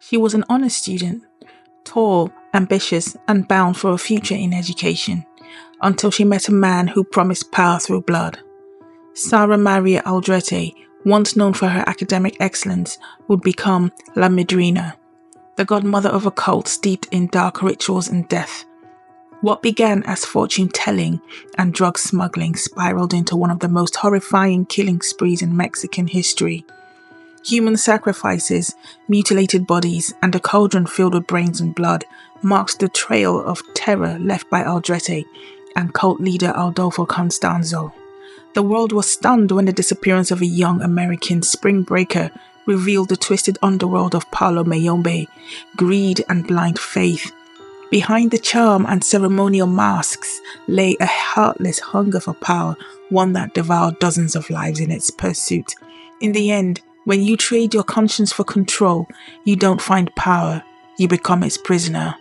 She was an honor student, tall, ambitious, and bound for a future in education, until she met a man who promised power through blood. Sara María Aldrete, once known for her academic excellence, would become La Madrina, the godmother of a cult steeped in dark rituals and death. What began as fortune-telling and drug smuggling spiraled into one of the most horrifying killing sprees in Mexican history. Human sacrifices, mutilated bodies, and a cauldron filled with brains and blood marks the trail of terror left by Aldrete and cult leader Adolfo Constanzo. The world was stunned when the disappearance of a young American spring breaker revealed the twisted underworld of Palo Mayombe, greed and blind faith. Behind the charm and ceremonial masks lay a heartless hunger for power, one that devoured dozens of lives in its pursuit. In the end, when you trade your conscience for control, you don't find power, you become its prisoner.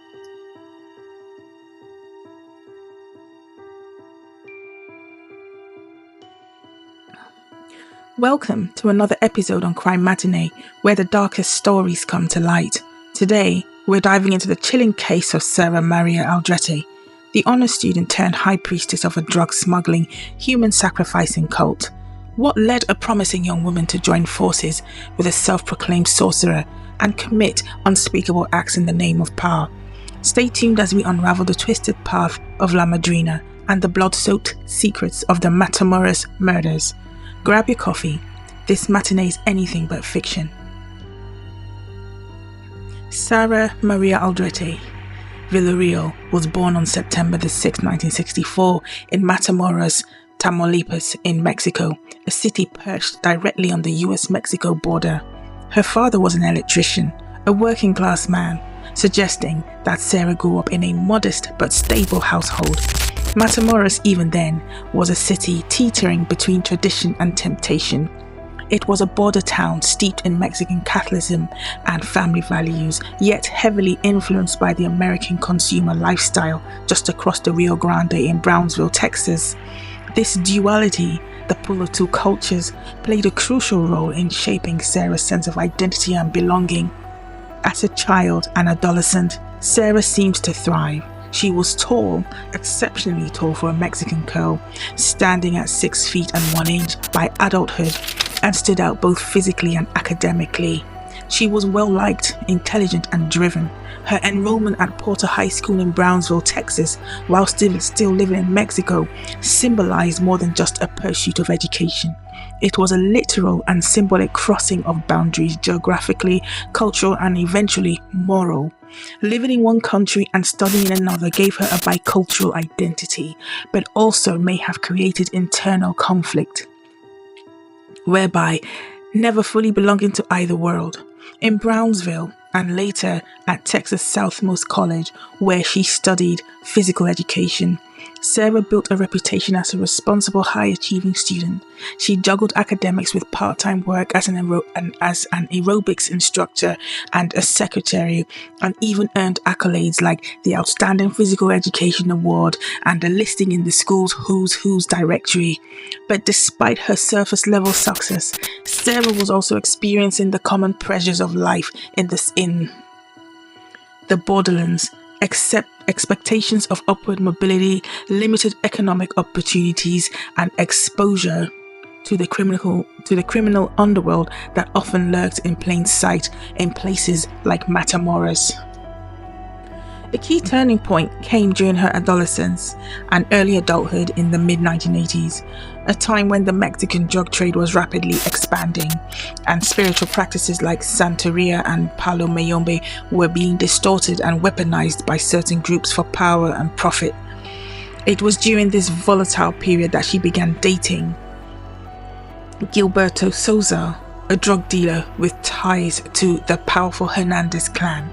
Welcome to another episode on Crime Matinee, where the darkest stories come to light. Today, we're diving into the chilling case of Sara María Aldrete, the honor student turned high priestess of a drug-smuggling, human-sacrificing cult. What led a promising young woman to join forces with a self-proclaimed sorcerer and commit unspeakable acts in the name of power? Stay tuned as we unravel the twisted path of La Madrina and the blood-soaked secrets of the Matamoros murders. Grab your coffee. This matinee is anything but fiction. Sara María Aldrete Villarreal was born on September 6, 1964 in Matamoros, Tamaulipas in Mexico, a city perched directly on the US-Mexico border. Her father was an electrician, a working-class man, suggesting that Sara grew up in a modest but stable household. Matamoros, even then, was a city teetering between tradition and temptation. It was a border town steeped in Mexican Catholicism and family values, yet heavily influenced by the American consumer lifestyle just across the Rio Grande in Brownsville, Texas. This duality, the pull of two cultures, played a crucial role in shaping Sara's sense of identity and belonging. As a child and adolescent, Sara seemed to thrive. She was tall, exceptionally tall for a Mexican girl, standing at 6 feet and 1 inch by adulthood, and stood out both physically and academically. She was well-liked, intelligent, and driven. Her enrollment at Porter High School in Brownsville, Texas, while still living in Mexico, symbolized more than just a pursuit of education. It was a literal and symbolic crossing of boundaries, geographically, cultural, and eventually moral. Living in one country and studying in another gave her a bicultural identity, but also may have created internal conflict, whereby never fully belonging to either world. In Brownsville, and later at Texas Southmost College, where she studied physical education, Sara built a reputation as a responsible, high-achieving student. She juggled academics with part-time work as an aerobics instructor and a secretary, and even earned accolades like the Outstanding Physical Education Award and a listing in the school's Who's Who's directory. But despite her surface-level success, Sara was also experiencing the common pressures of life in the borderlands, expectations of upward mobility, limited economic opportunities, and exposure to the criminal underworld that often lurked in plain sight in places like Matamoros. A key turning point came during her adolescence and early adulthood in the mid-1980s, a time when the Mexican drug trade was rapidly expanding and spiritual practices like Santería and Palo Mayombe were being distorted and weaponized by certain groups for power and profit. It was during this volatile period that she began dating Gilberto Souza, a drug dealer with ties to the powerful Hernandez clan.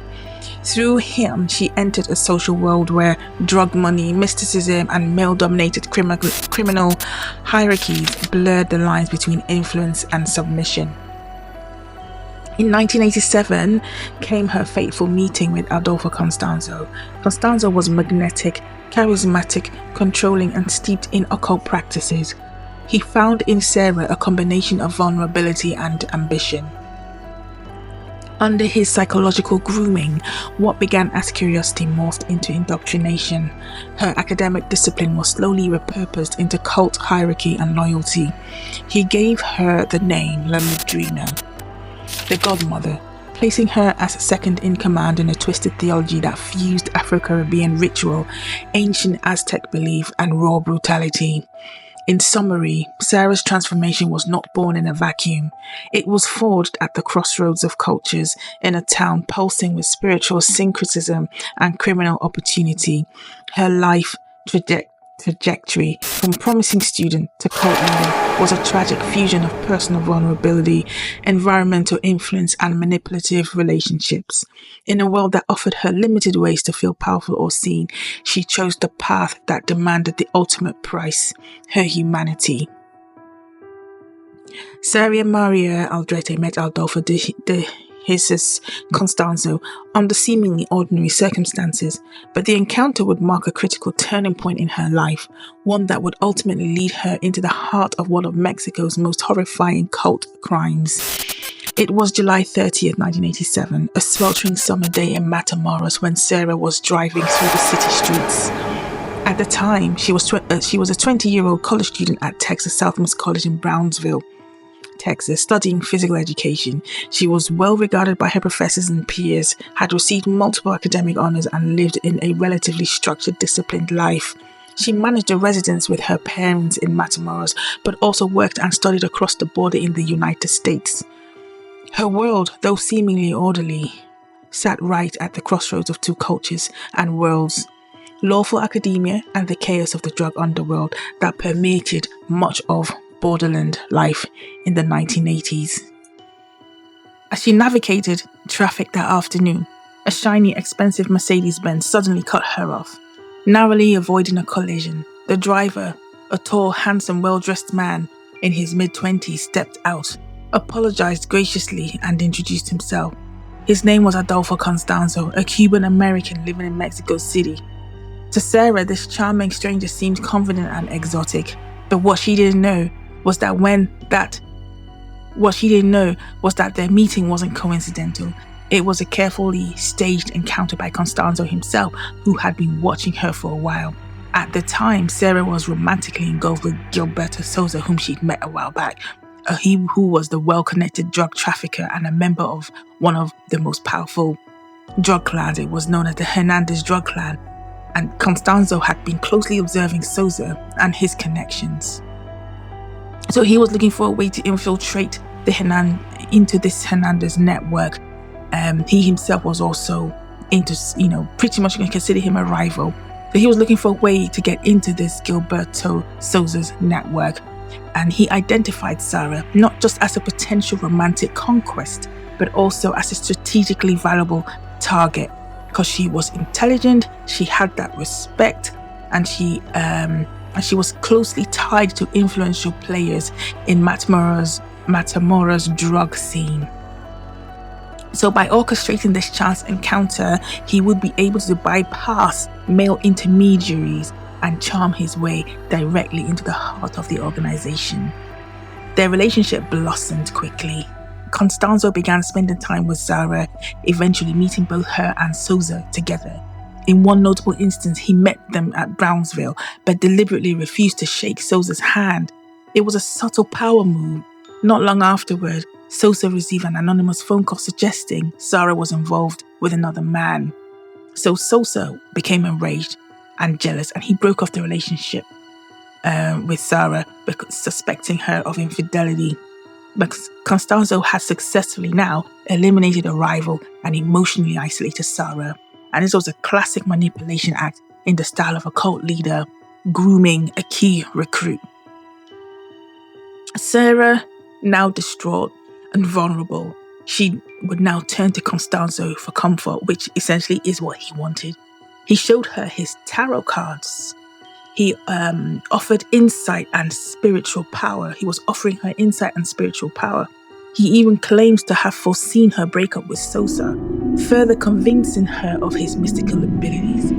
Through him, she entered a social world where drug money, mysticism, and male-dominated criminal hierarchies blurred the lines between influence and submission. In 1987 came her fateful meeting with Adolfo Constanzo. Constanzo was magnetic, charismatic, controlling, and steeped in occult practices. He found in Sara a combination of vulnerability and ambition. Under his psychological grooming, what began as curiosity morphed into indoctrination. Her academic discipline was slowly repurposed into cult hierarchy and loyalty. He gave her the name La Madrina, the godmother, placing her as second in command in a twisted theology that fused Afro-Caribbean ritual, ancient Aztec belief, and raw brutality. In summary, Sara's transformation was not born in a vacuum. It was forged at the crossroads of cultures in a town pulsing with spiritual syncretism and criminal opportunity. Her life trajectory, from promising student to cult leader, was a tragic fusion of personal vulnerability, environmental influence, and manipulative relationships. In a world that offered her limited ways to feel powerful or seen, she chose the path that demanded the ultimate price: her humanity. Sara María Aldrete met Adolfo Constanzo under seemingly ordinary circumstances, but the encounter would mark a critical turning point in her life, one that would ultimately lead her into the heart of one of Mexico's most horrifying cult crimes. It was July 30th, 1987, a sweltering summer day in Matamoros when Sara was driving through the city streets. At the time, she was a 20-year-old college student at Texas Southmost College in Brownsville, Texas, studying physical education. She was well regarded by her professors and peers, had received multiple academic honors, and lived in a relatively structured, disciplined life. She managed a residence with her parents in Matamoros, but also worked and studied across the border in the United States. Her world, though seemingly orderly, sat right at the crossroads of two cultures and worlds: lawful academia and the chaos of the drug underworld that permeated much of borderland life in the 1980s. As she navigated traffic that afternoon, a shiny, expensive Mercedes-Benz suddenly cut her off. Narrowly avoiding a collision, the driver, a tall, handsome, well-dressed man in his mid-20s, stepped out, apologized graciously, and introduced himself. His name was Adolfo Constanzo, a Cuban-American living in Mexico City. To Sara, this charming stranger seemed confident and exotic, but what she didn't know was that their meeting wasn't coincidental. It was a carefully staged encounter by Constanzo himself, who had been watching her for a while. At the time, Sara was romantically engulfed with Gilberto Souza, whom she'd met a while back, who was the well-connected drug trafficker and a member of one of the most powerful drug clans. It was known as the Hernandez drug clan, and Constanzo had been closely observing Souza and his connections. So he was looking for a way to infiltrate into this Hernandez network. He himself was also pretty much going to consider him a rival. So he was looking for a way to get into this Gilberto Souza's network. And he identified Sara not just as a potential romantic conquest, but also as a strategically valuable target, because she was intelligent, she had that respect, and she was closely tied to influential players in Matamoros' drug scene. So by orchestrating this chance encounter, he would be able to bypass male intermediaries and charm his way directly into the heart of the organization. Their relationship blossomed quickly. Constanzo began spending time with Sara, eventually meeting both her and Souza together. In one notable instance, he met them at Brownsville, but deliberately refused to shake Souza's hand. It was a subtle power move. Not long afterward, Souza received an anonymous phone call suggesting Sara was involved with another man. So Souza became enraged and jealous, and he broke off the relationship with Sara, suspecting her of infidelity. But Constanzo had successfully now eliminated a rival and emotionally isolated Sara. And this was a classic manipulation act in the style of a cult leader grooming a key recruit. Sara, now distraught and vulnerable, she would now turn to Constanzo for comfort, which essentially is what he wanted. He showed her his tarot cards. He offered insight and spiritual power. He was offering her insight and spiritual power. He even claims to have foreseen her breakup with Souza, further convincing her of his mystical abilities.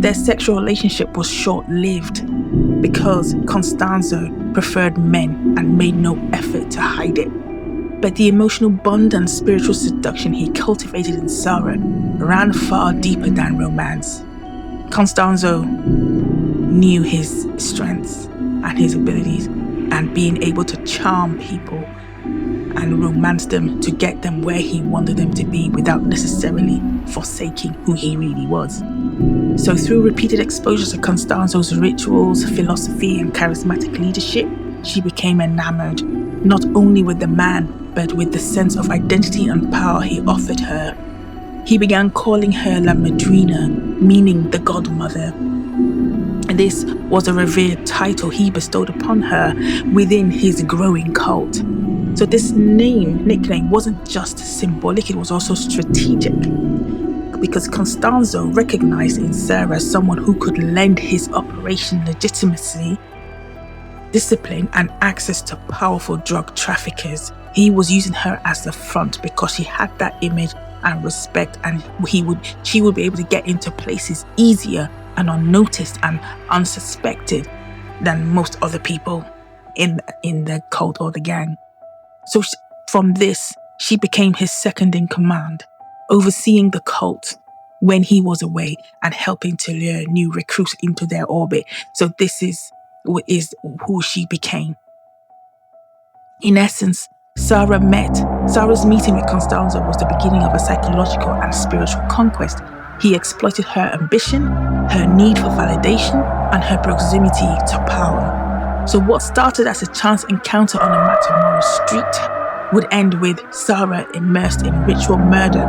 Their sexual relationship was short-lived because Constanzo preferred men and made no effort to hide it. But the emotional bond and spiritual seduction he cultivated in Sara ran far deeper than romance. Constanzo knew his strengths and his abilities, and being able to charm people and romance them to get them where he wanted them to be without necessarily forsaking who he really was. So through repeated exposure to Constanzo's rituals, philosophy, and charismatic leadership, she became enamored, not only with the man, but with the sense of identity and power he offered her. He began calling her La Madrina, meaning the godmother. This was a revered title he bestowed upon her within his growing cult. So this nickname wasn't just symbolic, it was also strategic, because Constanzo recognized in Sara someone who could lend his operation legitimacy, discipline, and access to powerful drug traffickers. He was using her as the front because she had that image and respect, and she would be able to get into places easier and unnoticed and unsuspected than most other people in the cult or the gang. So from this, she became his second in command, overseeing the cult when he was away and helping to lure new recruits into their orbit. So this is who she became. In essence, Sara's meeting with Constanzo was the beginning of a psychological and spiritual conquest. He exploited her ambition, her need for validation, and her proximity to power. So what started as a chance encounter on a Matamoros street would end with Sara immersed in ritual murder,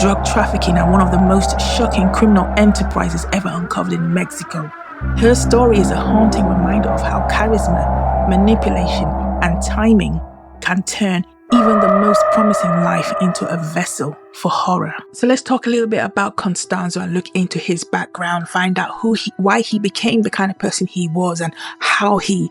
drug trafficking, and one of the most shocking criminal enterprises ever uncovered in Mexico. Her story is a haunting reminder of how charisma, manipulation, and timing can turn even the most promising life into a vessel for horror. So let's talk a little bit about Constanzo and look into his background, find out why he became the kind of person he was and how he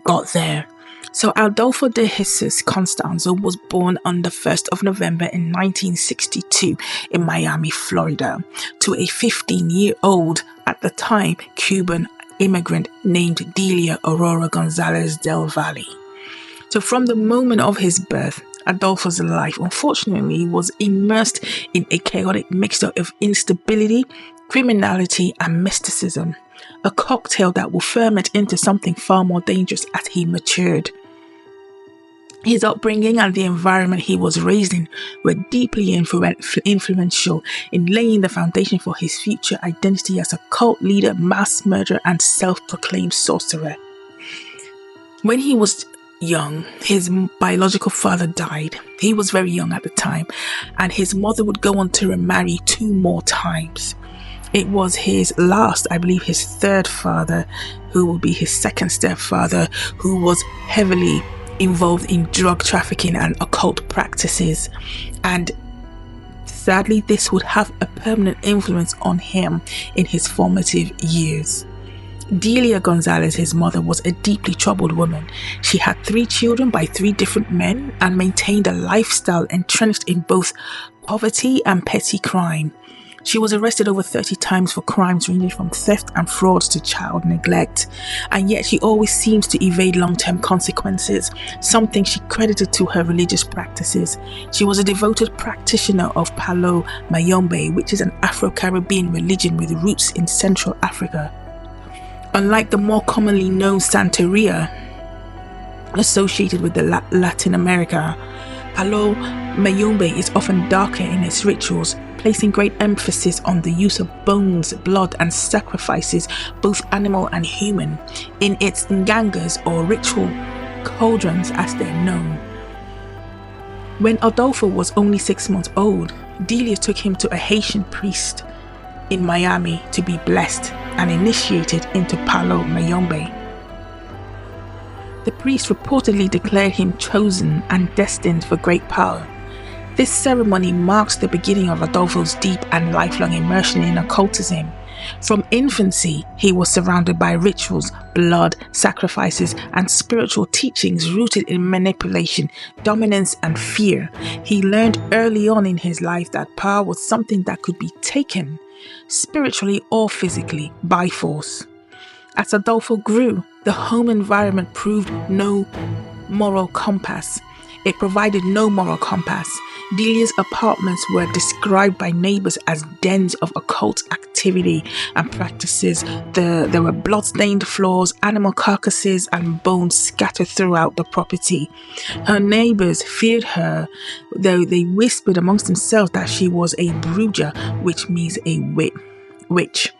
got there. So Adolfo de Jesus Constanzo was born on the 1st of November in 1962 in Miami, Florida, to a 15-year-old, at the time, Cuban immigrant named Delia Aurora Gonzalez del Valle. So from the moment of his birth, Adolfo's life, unfortunately, was immersed in a chaotic mixture of instability, criminality, and mysticism, a cocktail that will ferment into something far more dangerous as he matured. His upbringing and the environment he was raised in were deeply influential in laying the foundation for his future identity as a cult leader, mass murderer, and self-proclaimed sorcerer. When he was young, his biological father died. He was very young at the time, and his mother would go on to remarry 2 more times. It was his last, I believe his third father, who will be his second stepfather, who was heavily involved in drug trafficking and occult practices. And sadly, this would have a permanent influence on him in his formative years. Delia Gonzalez, his mother, was a deeply troubled woman. She had 3 children by 3 different men and maintained a lifestyle entrenched in both poverty and petty crime. She was arrested over 30 times for crimes ranging from theft and fraud to child neglect, and yet she always seems to evade long-term consequences, something she credited to her religious practices. She was a devoted practitioner of Palo Mayombe, which is an Afro-Caribbean religion with roots in Central Africa. Unlike the more commonly known Santería associated with Latin America, Palo Mayombe is often darker in its rituals, placing great emphasis on the use of bones, blood, and sacrifices, both animal and human, in its ngangas or ritual cauldrons as they're known. When Adolfo was only 6 months old, Delia took him to a Haitian priest in Miami to be blessed and initiated into Palo Mayombe. The priest reportedly declared him chosen and destined for great power. This ceremony marks the beginning of Adolfo's deep and lifelong immersion in occultism. From infancy, he was surrounded by rituals, blood, sacrifices, and spiritual teachings rooted in manipulation, dominance, and fear. He learned early on in his life that power was something that could be taken, spiritually or physically, by force. As Adolfo grew, the home environment proved no moral compass. It provided no moral compass. Delia's apartments were described by neighbors as dens of occult activity and practices. There were blood-stained floors, animal carcasses, and bones scattered throughout the property. Her neighbors feared her, though they whispered amongst themselves that she was a bruja, which means a witch.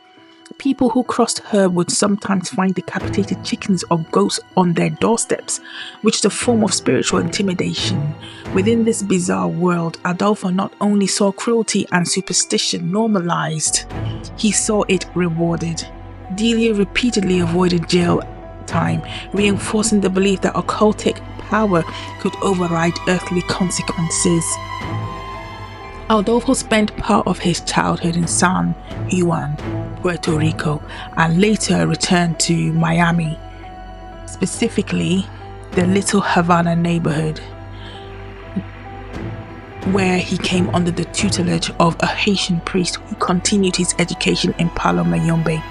People who crossed her would sometimes find decapitated chickens or ghosts on their doorsteps, which is a form of spiritual intimidation. Within this bizarre world, Adolfo not only saw cruelty and superstition normalized, he saw it rewarded. Delia repeatedly avoided jail time, reinforcing the belief that occultic power could override earthly consequences. Adolfo spent part of his childhood in San Juan, Puerto Rico, and later returned to Miami, specifically the Little Havana neighborhood, where he came under the tutelage of a Haitian priest who continued his education in Palo Mayombe.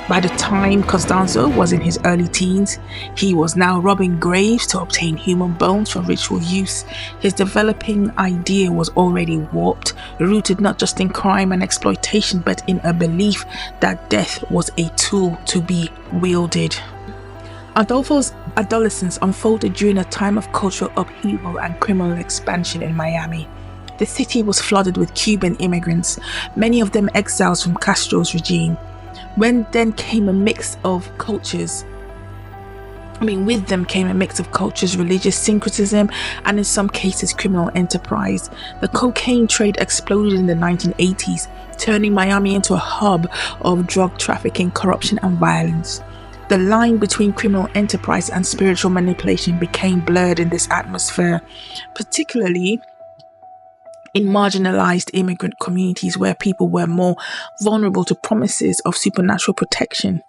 By the time Constanzo was in his early teens, he was now robbing graves to obtain human bones for ritual use. His developing idea was already warped, rooted not just in crime and exploitation, but in a belief that death was a tool to be wielded. Adolfo's adolescence unfolded during a time of cultural upheaval and criminal expansion in Miami. The city was flooded with Cuban immigrants, many of them exiles from Castro's regime. With them came a mix of cultures, religious syncretism, and in some cases criminal enterprise. The cocaine trade exploded in the 1980s, turning Miami into a hub of drug trafficking, corruption, and violence. The line between criminal enterprise and spiritual manipulation became blurred in this atmosphere, particularly in marginalized immigrant communities where people were more vulnerable to promises of supernatural protection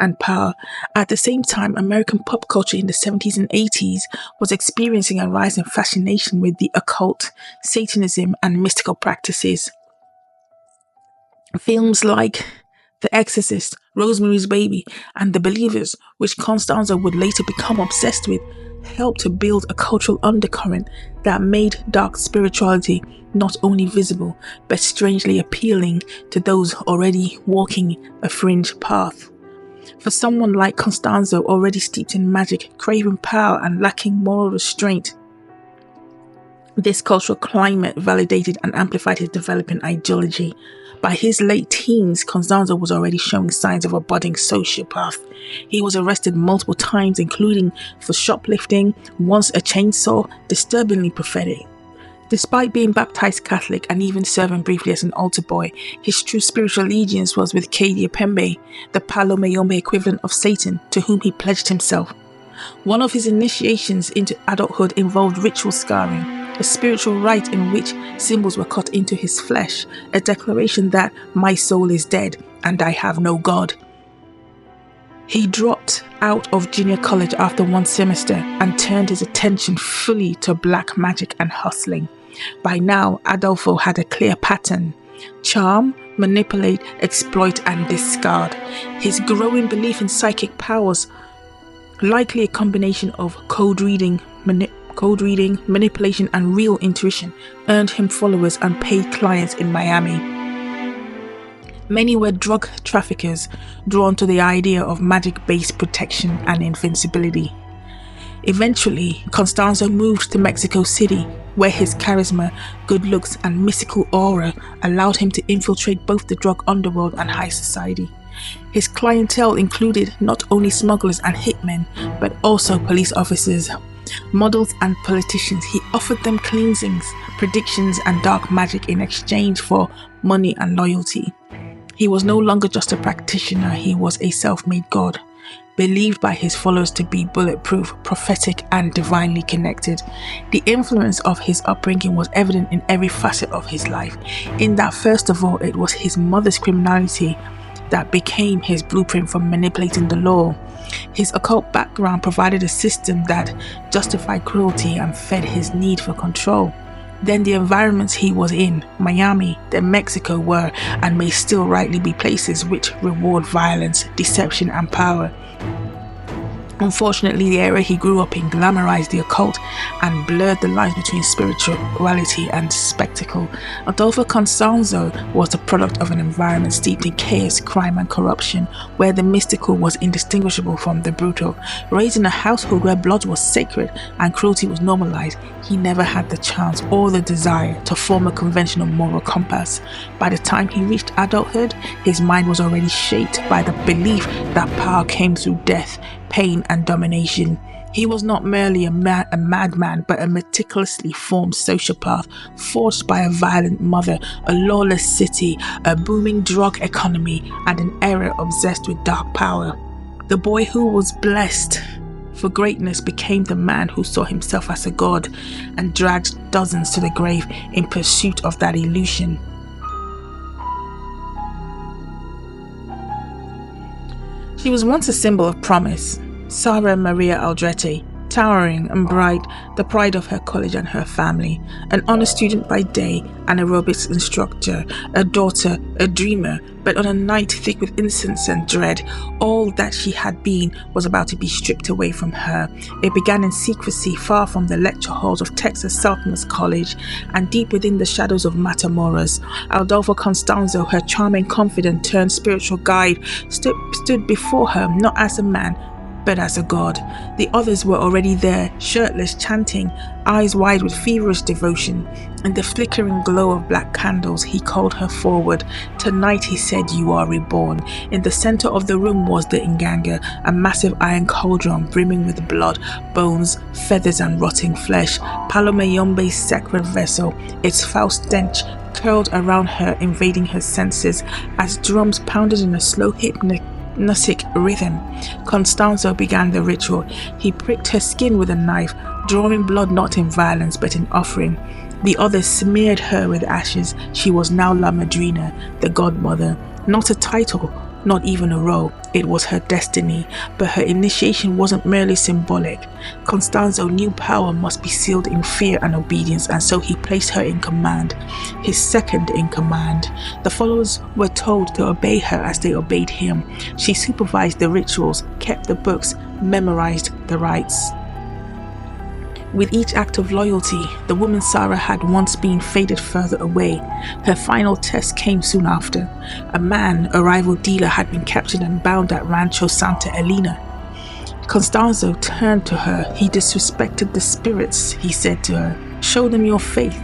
and power. At the same time, American pop culture in the 70s and 80s was experiencing a rise in fascination with the occult, Satanism, and mystical practices. Films like The Exorcist, Rosemary's Baby, and The Believers, which Constanzo would later become obsessed with, helped to build a cultural undercurrent that made dark spirituality not only visible, but strangely appealing to those already walking a fringe path. For someone like Constanzo, already steeped in magic, craving power, and lacking moral restraint, this cultural climate validated and amplified his developing ideology. By his late teens, Constanzo was already showing signs of a budding sociopath. He was arrested multiple times, including for shoplifting, once a chainsaw, disturbingly prophetic. Despite being baptized Catholic and even serving briefly as an altar boy, his true spiritual allegiance was with Kadia Pembe, the Palo Mayombe equivalent of Satan, to whom he pledged himself. One of his initiations into adulthood involved ritual scarring, a spiritual rite in which symbols were cut into his flesh, a declaration that my soul is dead and I have no God. He dropped out of junior college after one semester and turned his attention fully to black magic and hustling. By now, Adolfo had a clear pattern: charm, manipulate, exploit, and discard. His growing belief in psychic powers, likely a combination of code reading, manipulation, and real intuition, earned him followers and paid clients in Miami. Many were drug traffickers drawn to the idea of magic-based protection and invincibility. Eventually, Constanzo moved to Mexico City, where his charisma, good looks, and mystical aura allowed him to infiltrate both the drug underworld and high society. His clientele included not only smugglers and hitmen, but also police officers, models, and politicians. He offered them cleansings, predictions, and dark magic in exchange for money and loyalty. He was no longer just a practitioner, he was a self-made god, believed by his followers to be bulletproof, prophetic, and divinely connected. The influence of his upbringing was evident in every facet of his life, in that first of all it was his mother's criminality that became his blueprint for manipulating the law. His occult background provided a system that justified cruelty and fed his need for control. Then the environments he was in, Miami, then Mexico, were and may still rightly be places which reward violence, deception, and power. Unfortunately, the era he grew up in glamorized the occult and blurred the lines between spirituality and spectacle. Adolfo Constanzo was the product of an environment steeped in chaos, crime and corruption, where the mystical was indistinguishable from the brutal. Raised in a household where blood was sacred and cruelty was normalized, he never had the chance or the desire to form a conventional moral compass. By the time he reached adulthood, his mind was already shaped by the belief that power came through death, pain and domination. He was not merely a madman, but a meticulously formed sociopath, forged by a violent mother, a lawless city, a booming drug economy, and an era obsessed with dark power. The boy who was blessed for greatness became the man who saw himself as a god and dragged dozens to the grave in pursuit of that illusion. She was once a symbol of promise, Sara María Aldrete, towering and bright, the pride of her college and her family, an honor student by day, an aerobics instructor, a daughter, a dreamer, but on a night thick with incense and dread, all that she had been was about to be stripped away from her. It began in secrecy, far from the lecture halls of Texas Southerners College, and deep within the shadows of Matamoros. Adolfo Constanzo, her charming, confident, turned spiritual guide, stood before her not as a man, but as a god. The others were already there, shirtless, chanting, eyes wide with feverish devotion. In the flickering glow of black candles, he called her forward. Tonight, he said, you are reborn. In the center of the room was the inganga, a massive iron cauldron brimming with blood, bones, feathers and rotting flesh. Palo Mayombe's sacred vessel, its foul stench curled around her, invading her senses as drums pounded in a slow hypnotic rhythm. Constanzo began the ritual. He pricked her skin with a knife, drawing blood not in violence but in offering. The others smeared her with ashes. She was now La Madrina, the godmother. Not a title, not even a role. It was her destiny, but her initiation wasn't merely symbolic. Constanzo knew power must be sealed in fear and obedience, and so he placed her in command, his second in command. The followers were told to obey her as they obeyed him. She supervised the rituals, kept the books, memorized the rites. With each act of loyalty, the woman Sara had once been faded further away. Her final test came soon after. A man, a rival dealer, had been captured and bound at Rancho Santa Elena. Constanzo turned to her. He disrespected the spirits, he said to her. Show them your faith.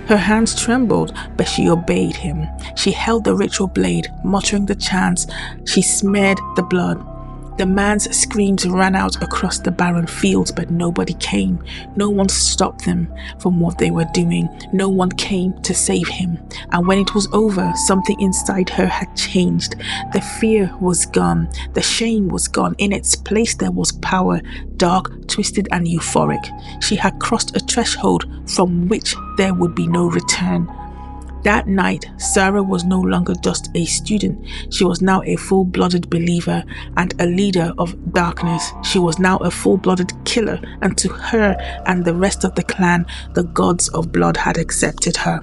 Her hands trembled, but she obeyed him. She held the ritual blade, muttering the chants. She smeared the blood. The man's screams ran out across the barren fields, but nobody came. No one stopped them from what they were doing. No one came to save him. And when it was over, something inside her had changed. The fear was gone. The shame was gone. In its place, there was power, dark, twisted, and euphoric. She had crossed a threshold from which there would be no return. That night, Sara was no longer just a student. She was now a full-blooded believer and a leader of darkness. She was now a full-blooded killer, and to her and the rest of the clan, the gods of blood had accepted her.